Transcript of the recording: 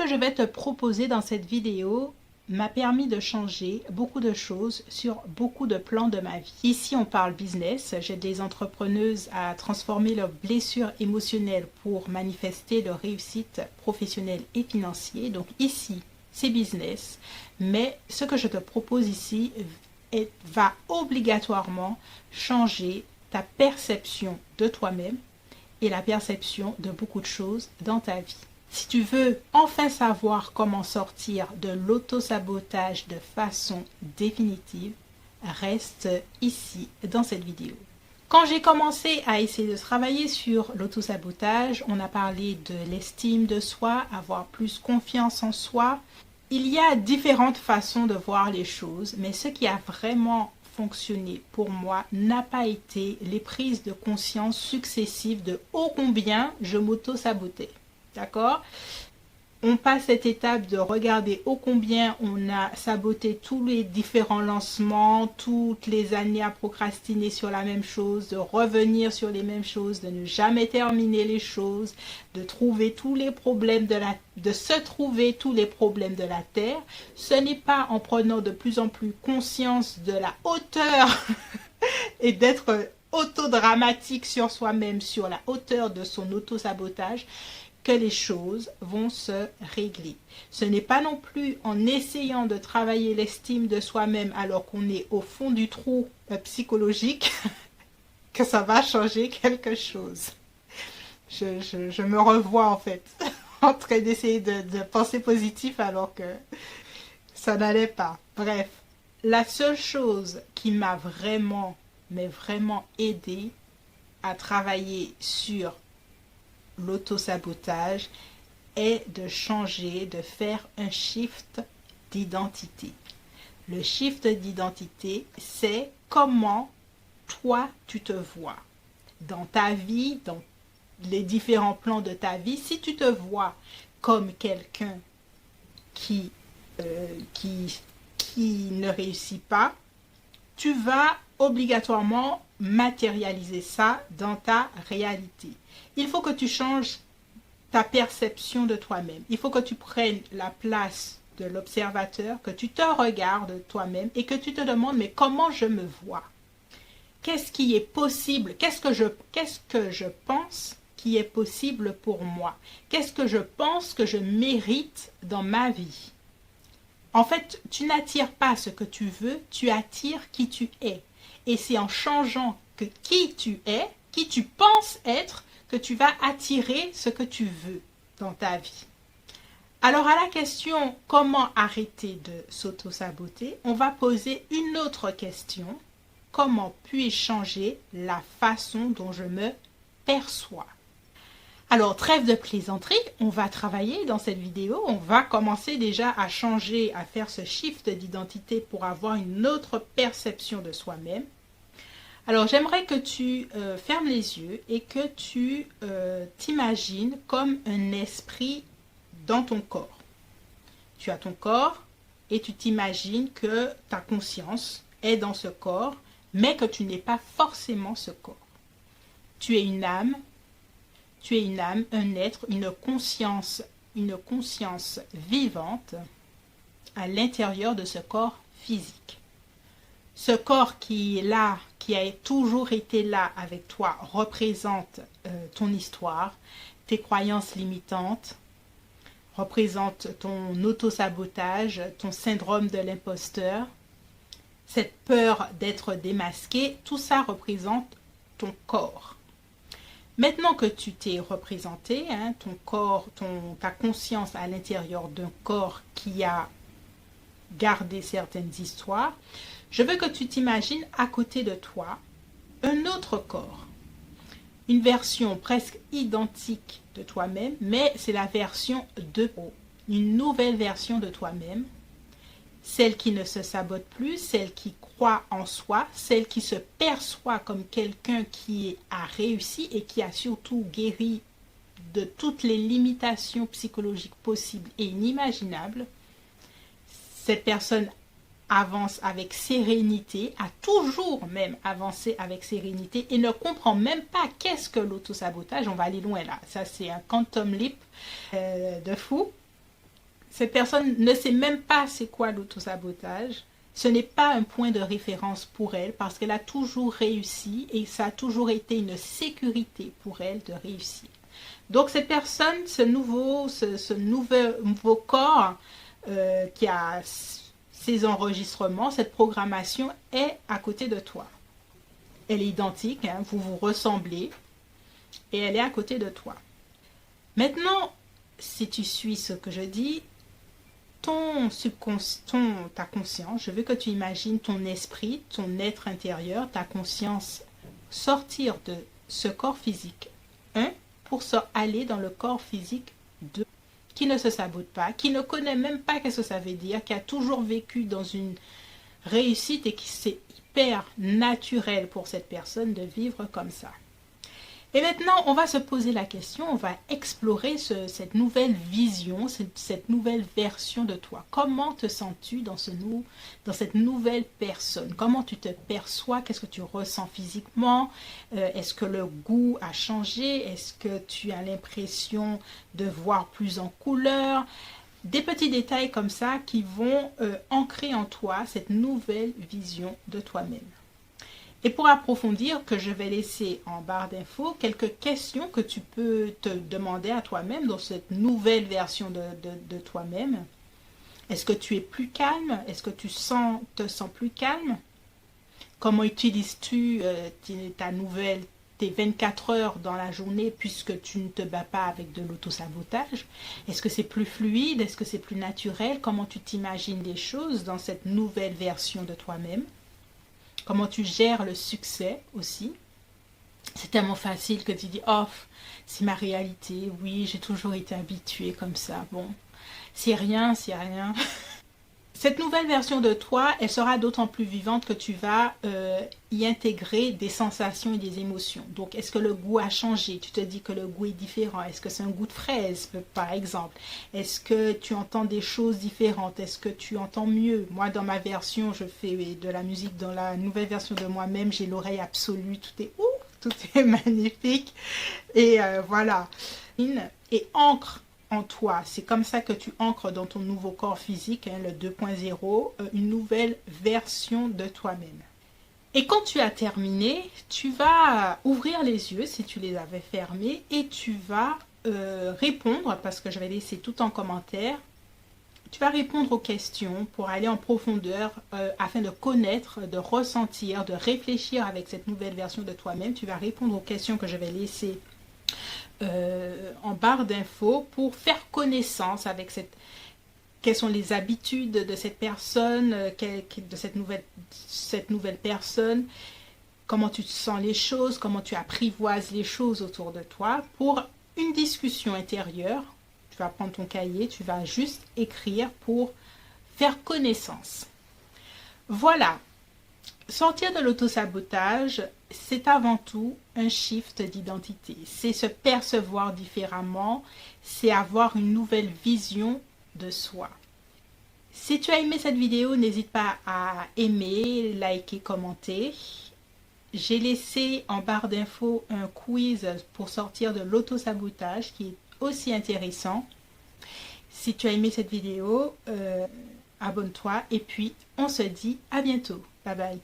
que je vais te proposer dans cette vidéo m'a permis de changer beaucoup de choses sur beaucoup de plans de ma vie. Ici, on parle business. J'aide des entrepreneuses à transformer leurs blessures émotionnelles pour manifester leur réussite professionnelle et financière. Donc ici, c'est business. Mais ce que je te propose ici va obligatoirement changer ta perception de toi-même et la perception de beaucoup de choses dans ta vie. Si tu veux enfin savoir comment sortir de l'auto-sabotage de façon définitive, reste ici dans cette vidéo. Quand j'ai commencé à essayer de travailler sur l'auto-sabotage, on a parlé de l'estime de soi, avoir plus confiance en soi. Il y a différentes façons de voir les choses, mais ce qui a vraiment fonctionné pour moi n'a pas été les prises de conscience successives de ô combien je m'auto-sabotais. D'accord? On passe cette étape de regarder ô combien on a saboté tous les différents lancements, toutes les années à procrastiner sur la même chose, de revenir sur les mêmes choses, de ne jamais terminer les choses, de trouver tous les problèmes de se trouver tous les problèmes de la terre. Ce n'est pas en prenant de plus en plus conscience de la hauteur et d'être autodramatique sur soi-même, sur la hauteur de son auto-sabotage, que les choses vont se régler. Ce n'est pas non plus en essayant de travailler l'estime de soi-même alors qu'on est au fond du trou psychologique que ça va changer quelque chose. Je me revois en fait en train d'essayer de penser positif alors que ça n'allait pas. Bref, la seule chose qui m'a vraiment aidé à travailler sur l'auto-sabotage est de changer, de faire un shift d'identité. Le shift d'identité, c'est comment toi tu te vois dans ta vie, dans les différents plans de ta vie. Si tu te vois comme quelqu'un qui ne réussit pas, tu vas obligatoirement matérialiser ça dans ta réalité. Il faut que tu changes ta perception de toi-même. Il faut que tu prennes la place de l'observateur, que tu te regardes toi-même et que tu te demandes, mais comment je me vois? Qu'est-ce qui est possible? Qu'est-ce que je pense qui est possible pour moi? Qu'est-ce que je pense que je mérite dans ma vie? En fait, tu n'attires pas ce que tu veux, tu attires qui tu es. Et c'est en changeant qui tu es, qui tu penses être, que tu vas attirer ce que tu veux dans ta vie. Alors à la question comment arrêter de s'auto-saboter, on va poser une autre question. Comment puis-je changer la façon dont je me perçois? Alors, trêve de plaisanterie, on va travailler dans cette vidéo, on va commencer déjà à changer, à faire ce shift d'identité pour avoir une autre perception de soi-même. Alors, j'aimerais que tu fermes les yeux et que tu t'imagines comme un esprit dans ton corps. Tu as ton corps et tu t'imagines que ta conscience est dans ce corps, mais que tu n'es pas forcément ce corps. Tu es une âme, un être, une conscience vivante à l'intérieur de ce corps physique. Ce corps qui est là, qui a toujours été là avec toi, représente ton histoire, tes croyances limitantes, représente ton auto-sabotage, ton syndrome de l'imposteur, cette peur d'être démasqué, tout ça représente ton corps. Maintenant que tu t'es représenté, ton corps, ta conscience à l'intérieur d'un corps qui a gardé certaines histoires, je veux que tu t'imagines à côté de toi un autre corps, une version presque identique de toi-même, mais c'est la version 2.0, une nouvelle version de toi-même, celle qui ne se sabote plus, celle qui croit en soi, celle qui se perçoit comme quelqu'un qui a réussi et qui a surtout guéri de toutes les limitations psychologiques possibles et inimaginables. Cette personne avance avec sérénité, a toujours même avancé avec sérénité et ne comprend même pas qu'est-ce que l'autosabotage. On va aller loin là, ça c'est un quantum leap de fou. Cette personne ne sait même pas c'est quoi l'autosabotage. Ce n'est pas un point de référence pour elle parce qu'elle a toujours réussi et ça a toujours été une sécurité pour elle de réussir. Donc cette personne, ce nouveau corps qui a ces enregistrements, cette programmation est à côté de toi. Elle est identique, hein, vous vous ressemblez et elle est à côté de toi. Maintenant, si tu suis ce que je dis, ta conscience, je veux que tu imagines ton esprit, ton être intérieur, ta conscience sortir de ce corps physique 1 pour aller dans le corps physique 2 qui ne se sabote pas, qui ne connaît même pas ce que ça veut dire, qui a toujours vécu dans une réussite et qui c'est hyper naturel pour cette personne de vivre comme ça. Et maintenant, on va se poser la question, on va explorer cette nouvelle vision, cette nouvelle version de toi. Comment te sens-tu dans cette nouvelle personne? Comment tu te perçois? Qu'est-ce que tu ressens physiquement? Est-ce que le goût a changé? Est-ce que tu as l'impression de voir plus en couleur? Des petits détails comme ça qui vont ancrer en toi cette nouvelle vision de toi-même. Et pour approfondir, que je vais laisser en barre d'infos, quelques questions que tu peux te demander à toi-même dans cette nouvelle version de toi-même. Est-ce que tu es plus calme? Est-ce que tu te sens plus calme? Comment utilises-tu tes 24 heures dans la journée puisque tu ne te bats pas avec de l'autosabotage? Est-ce que c'est plus fluide? Est-ce que c'est plus naturel? Comment tu t'imagines les choses dans cette nouvelle version de toi-même? Comment tu gères le succès aussi. C'est tellement facile que tu dis « Oh, c'est ma réalité, oui, j'ai toujours été habituée comme ça, bon, c'est rien, c'est rien. » Cette nouvelle version de toi, elle sera d'autant plus vivante que tu vas y intégrer des sensations et des émotions. Donc, est-ce que le goût a changé? Tu te dis que le goût est différent. Est-ce que c'est un goût de fraise, par exemple? Est-ce que tu entends des choses différentes? Est-ce que tu entends mieux? Moi, dans ma version, je fais de la musique. Dans la nouvelle version de moi-même, j'ai l'oreille absolue. Tout est magnifique. Et voilà. Et ancre en toi. C'est comme ça que tu ancres dans ton nouveau corps physique, hein, le 2.0, une nouvelle version de toi-même. Et quand tu as terminé, tu vas ouvrir les yeux si tu les avais fermés et tu vas répondre, parce que je vais laisser tout en commentaire, tu vas répondre aux questions pour aller en profondeur afin de connaître, de ressentir, de réfléchir avec cette nouvelle version de toi-même. Tu vas répondre aux questions que je vais laisser en barre d'infos pour faire connaissance avec quelles sont les habitudes de cette personne, de cette nouvelle personne, comment tu sens les choses, comment tu apprivoises les choses autour de toi pour une discussion intérieure. Tu vas prendre ton cahier, tu vas juste écrire pour faire connaissance. Voilà. Sortir de l'autosabotage, c'est avant tout un shift d'identité. C'est se percevoir différemment, c'est avoir une nouvelle vision de soi. Si tu as aimé cette vidéo, n'hésite pas à aimer, liker, commenter. J'ai laissé en barre d'infos un quiz pour sortir de l'autosabotage qui est aussi intéressant. Si tu as aimé cette vidéo, abonne-toi et puis on se dit à bientôt. Bye bye.